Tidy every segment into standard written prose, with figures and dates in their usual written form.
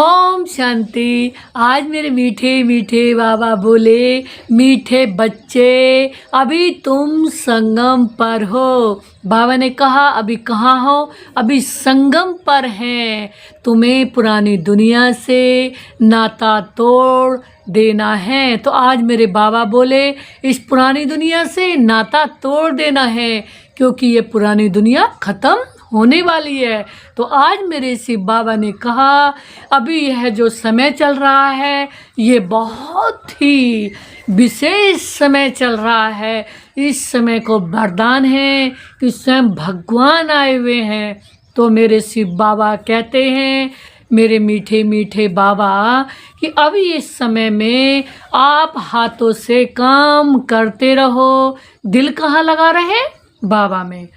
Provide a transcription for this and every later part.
ओम शांति। आज मेरे मीठे मीठे बाबा बोले, मीठे बच्चे अभी तुम संगम पर हो। बाबा ने कहा अभी कहाँ हो? अभी संगम पर हैं। तुम्हें पुरानी दुनिया से नाता तोड़ देना है। तो आज मेरे बाबा बोले इस पुरानी दुनिया से नाता तोड़ देना है, क्योंकि ये पुरानी दुनिया ख़त्म होने वाली है। तो आज मेरे शिव बाबा ने कहा अभी यह जो समय चल रहा है ये बहुत ही विशेष समय चल रहा है। इस समय को वरदान है कि स्वयं भगवान आए हुए हैं। तो मेरे शिव बाबा कहते हैं, मेरे मीठे मीठे बाबा, कि अभी इस समय में आप हाथों से काम करते रहो। दिल कहाँ लगा रहे? बाबा में।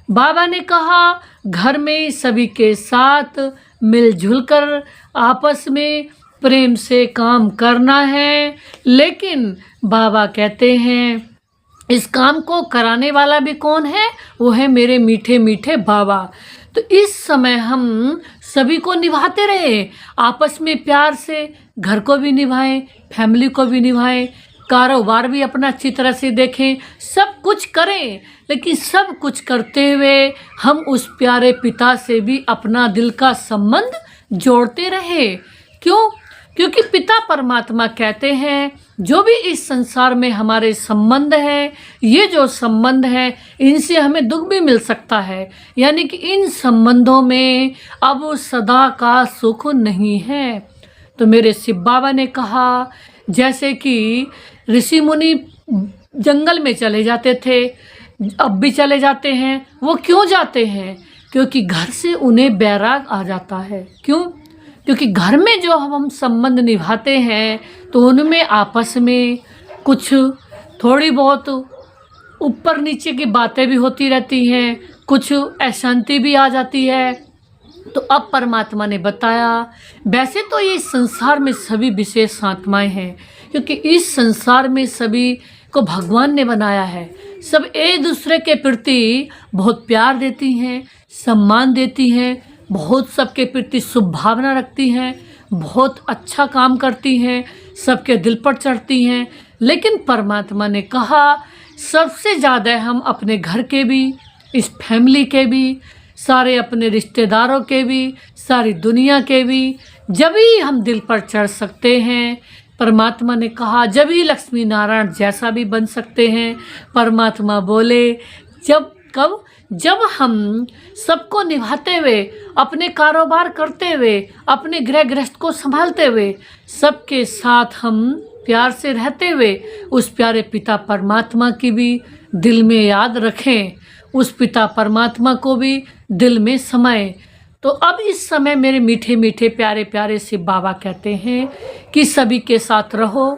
बाबा ने कहा घर में सभी के साथ मिलजुल कर आपस में प्रेम से काम करना है। लेकिन बाबा कहते हैं इस काम को कराने वाला भी कौन है? वो है मेरे मीठे मीठे बाबा। तो इस समय हम सभी को निभाते रहे, आपस में प्यार से घर को भी निभाएं, फैमिली को भी निभाएं, कारोबार भी अपना अच्छी तरह से देखें, सब कुछ करें। लेकिन सब कुछ करते हुए हम उस प्यारे पिता से भी अपना दिल का संबंध जोड़ते रहे। क्यों? क्योंकि पिता परमात्मा कहते हैं जो भी इस संसार में हमारे संबंध हैं, ये जो संबंध हैं इनसे हमें दुख भी मिल सकता है। यानी कि इन संबंधों में अब सदा का सुख नहीं है। तो मेरे शिव बाबा ने कहा जैसे कि ऋषि मुनि जंगल में चले जाते थे, अब भी चले जाते हैं। वो क्यों जाते हैं? क्योंकि घर से उन्हें बैराग आ जाता है। क्यों? क्योंकि घर में जो हम संबंध निभाते हैं तो उनमें आपस में कुछ थोड़ी बहुत ऊपर नीचे की बातें भी होती रहती हैं, कुछ अशांति भी आ जाती है। तो अब परमात्मा ने बताया वैसे तो ये संसार में सभी विशेष आत्माएं हैं, क्योंकि इस संसार में सभी को भगवान ने बनाया है। सब एक दूसरे के प्रति बहुत प्यार देती हैं, सम्मान देती हैं, बहुत सबके प्रति शुभ भावना रखती हैं, बहुत अच्छा काम करती हैं, सबके दिल पर चढ़ती हैं। लेकिन परमात्मा ने कहा सबसे ज़्यादा हम अपने घर के भी, इस फैमिली के भी, सारे अपने रिश्तेदारों के भी, सारी दुनिया के भी जब ही हम दिल पर चढ़ सकते हैं। परमात्मा ने कहा जब ही लक्ष्मी नारायण जैसा भी बन सकते हैं। परमात्मा बोले जब हम सबको निभाते हुए, अपने कारोबार करते हुए, अपने गृह गृहस्थ को संभालते हुए, सबके साथ हम प्यार से रहते हुए उस प्यारे पिता परमात्मा की भी दिल में याद रखें, उस पिता परमात्मा को भी दिल में समाएं। तो अब इस समय मेरे मीठे मीठे प्यारे प्यारे शिव बाबा कहते हैं कि सभी के साथ रहो,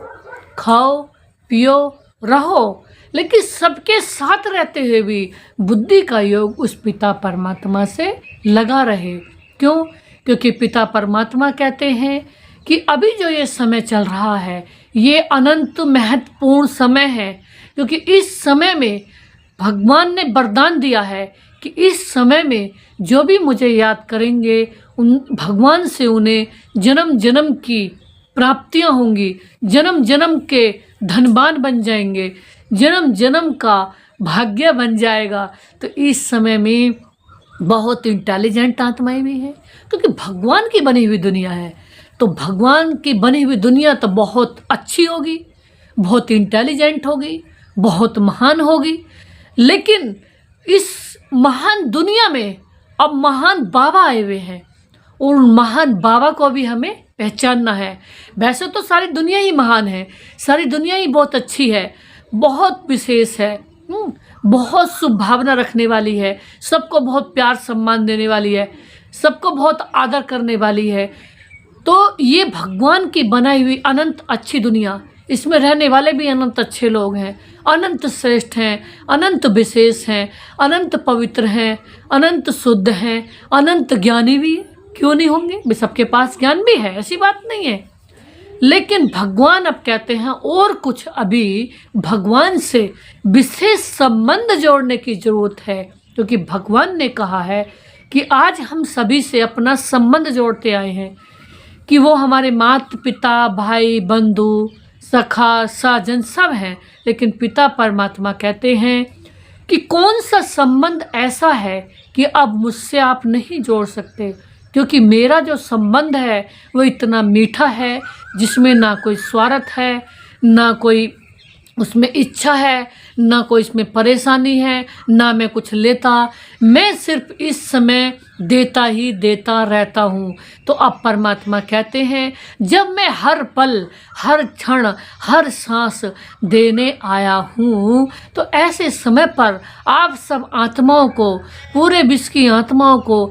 खाओ पियो रहो, लेकिन सबके साथ रहते हुए भी बुद्धि का योग उस पिता परमात्मा से लगा रहे। क्यों? क्योंकि पिता परमात्मा कहते हैं कि अभी जो ये समय चल रहा है ये अनंत महत्वपूर्ण समय है, क्योंकि इस समय में भगवान ने वरदान दिया है कि इस समय में जो भी मुझे याद करेंगे उन भगवान से उन्हें जन्म जन्म की प्राप्तियां होंगी, जन्म जन्म के धनवान बन जाएंगे, जन्म जन्म का भाग्य बन जाएगा। तो इस समय में बहुत इंटेलिजेंट आत्माएं भी हैं, क्योंकि भगवान की बनी हुई दुनिया है। तो भगवान की बनी हुई दुनिया तो बहुत अच्छी होगी, बहुत इंटेलिजेंट होगी, बहुत महान होगी। लेकिन इस महान दुनिया में अब महान बाबा आए हुए हैं और महान बाबा को भी हमें पहचानना है। वैसे तो सारी दुनिया ही महान है, सारी दुनिया ही बहुत अच्छी है, बहुत विशेष है, बहुत शुभ भावना रखने वाली है, सबको बहुत प्यार सम्मान देने वाली है, सबको बहुत आदर करने वाली है। तो ये भगवान की बनाई हुई अनंत अच्छी दुनिया, इसमें रहने वाले भी अनंत अच्छे लोग हैं, अनंत श्रेष्ठ हैं, अनंत विशेष हैं, अनंत पवित्र हैं, अनंत शुद्ध हैं, अनंत ज्ञानी भी क्यों नहीं होंगे? सबके पास ज्ञान भी है, ऐसी बात नहीं है। लेकिन भगवान अब कहते हैं और कुछ अभी भगवान से विशेष संबंध जोड़ने की ज़रूरत है, क्योंकि भगवान ने कहा है कि आज हम सभी से अपना संबंध जोड़ते आए हैं। कि वो हमारे माता पिता, भाई, बंधु, सखा, साजन सब हैं, लेकिन पिता परमात्मा कहते हैं कि कौन सा संबंध ऐसा है कि अब मुझसे आप नहीं जोड़ सकते, क्योंकि मेरा जो संबंध है वो इतना मीठा है जिसमें ना कोई स्वार्थ है, ना कोई उसमें इच्छा है, ना कोई इसमें परेशानी है, ना मैं कुछ लेता, मैं सिर्फ इस समय देता ही देता रहता हूँ। तो अब परमात्मा कहते हैं जब मैं हर पल, हर क्षण, हर सांस देने आया हूँ, तो ऐसे समय पर आप सब आत्माओं को, पूरे विश्व की आत्माओं को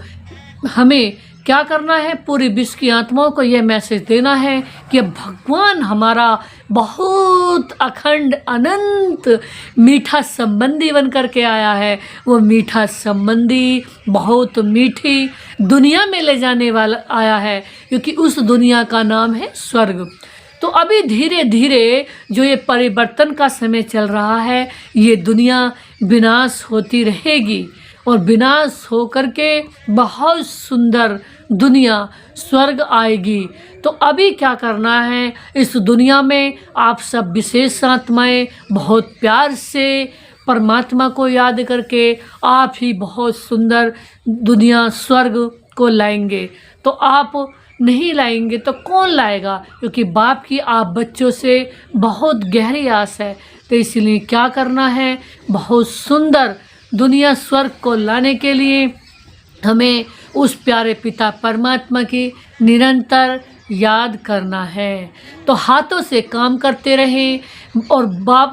हमें क्या करना है, पूरी विश्व की आत्माओं को यह मैसेज देना है कि भगवान हमारा बहुत अखंड अनंत मीठा संबंधी बन कर के आया है। वो मीठा संबंधी बहुत मीठी दुनिया में ले जाने वाला आया है, क्योंकि उस दुनिया का नाम है स्वर्ग। तो अभी धीरे धीरे जो ये परिवर्तन का समय चल रहा है, ये दुनिया विनाश होती रहेगी और विनाश हो कर के बहुत सुंदर दुनिया स्वर्ग आएगी। तो अभी क्या करना है, इस दुनिया में आप सब विशेष आत्माएं बहुत प्यार से परमात्मा को याद करके आप ही बहुत सुंदर दुनिया स्वर्ग को लाएंगे। तो आप नहीं लाएंगे तो कौन लाएगा, क्योंकि बाप की आप बच्चों से बहुत गहरी आस है। तो इसलिए क्या करना है, बहुत सुंदर दुनिया स्वर्ग को लाने के लिए हमें उस प्यारे पिता परमात्मा की निरंतर याद करना है। तो हाथों से काम करते रहें और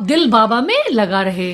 दिल बाबा में लगा रहे।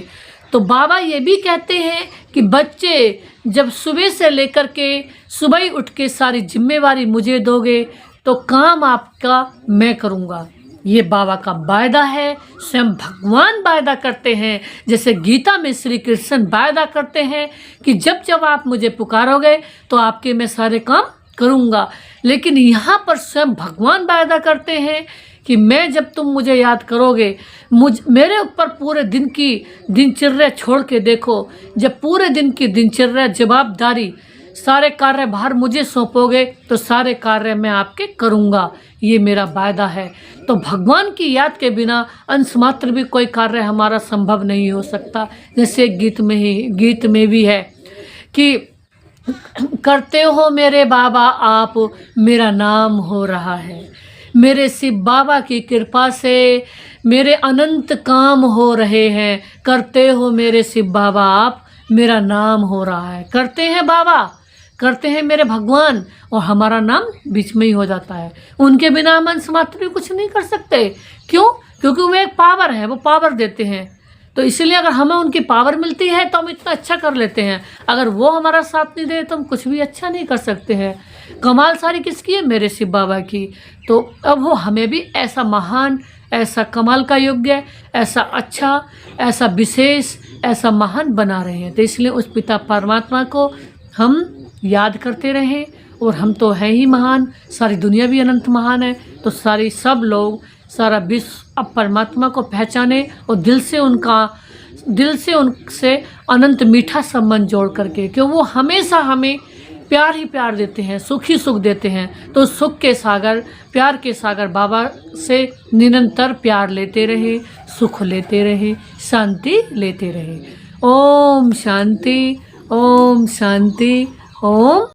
तो बाबा ये भी कहते हैं कि बच्चे जब सुबह से लेकर के सुबह ही उठ के सारी जिम्मेवारी मुझे दोगे तो काम आपका मैं करूँगा। ये बाबा का वायदा है, स्वयं भगवान वायदा करते हैं। जैसे गीता में श्री कृष्ण वायदा करते हैं कि जब जब आप मुझे पुकारोगे तो आपके मैं सारे काम करूँगा। लेकिन यहाँ पर स्वयं भगवान वायदा करते हैं कि मैं जब तुम मुझे याद करोगे, मेरे ऊपर पूरे दिन की दिनचर्या छोड़ के देखो, जब पूरे दिन की दिनचर्या जवाबदारी सारे कार्य भार मुझे सौंपोगे तो सारे कार्य मैं आपके करूँगा। ये मेरा वायदा है। तो भगवान की याद के बिना अंश मात्र भी कोई कार्य हमारा संभव नहीं हो सकता। जैसे गीत में भी है कि करते हो मेरे बाबा आप, मेरा नाम हो रहा है। मेरे शिव बाबा की कृपा से मेरे अनंत काम हो रहे हैं। करते हो मेरे शिव बाबा आप, मेरा नाम हो रहा है। करते हैं बाबा, करते हैं मेरे भगवान, और हमारा नाम बीच में ही हो जाता है। उनके बिना हम अंश मात्र भी कुछ नहीं कर सकते। क्यों? क्योंकि वो एक पावर है, वो पावर देते हैं। तो इसलिए अगर हमें उनकी पावर मिलती है तो हम इतना अच्छा कर लेते हैं। अगर वो हमारा साथ नहीं दे तो हम कुछ भी अच्छा नहीं कर सकते हैं। कमाल सारी किसकी है? मेरे शिव बाबा की। तो अब वो हमें भी ऐसा महान, ऐसा कमाल का योग्य, ऐसा अच्छा, ऐसा विशेष, ऐसा महान बना रहे हैं। तो इसलिए उस पिता परमात्मा को हम याद करते रहें। और हम तो हैं ही महान, सारी दुनिया भी अनंत महान है। तो सब लोग, सारा विश्व अब परमात्मा को पहचाने और दिल से उनसे अनंत मीठा संबंध जोड़ करके, क्यों वो हमेशा हमें प्यार ही प्यार देते हैं, सुख ही सुख देते हैं। तो सुख के सागर, प्यार के सागर बाबा से निरंतर प्यार लेते रहे, सुख लेते रहे, शांति लेते रहे। ओम शांति, ओम शांति, ओम।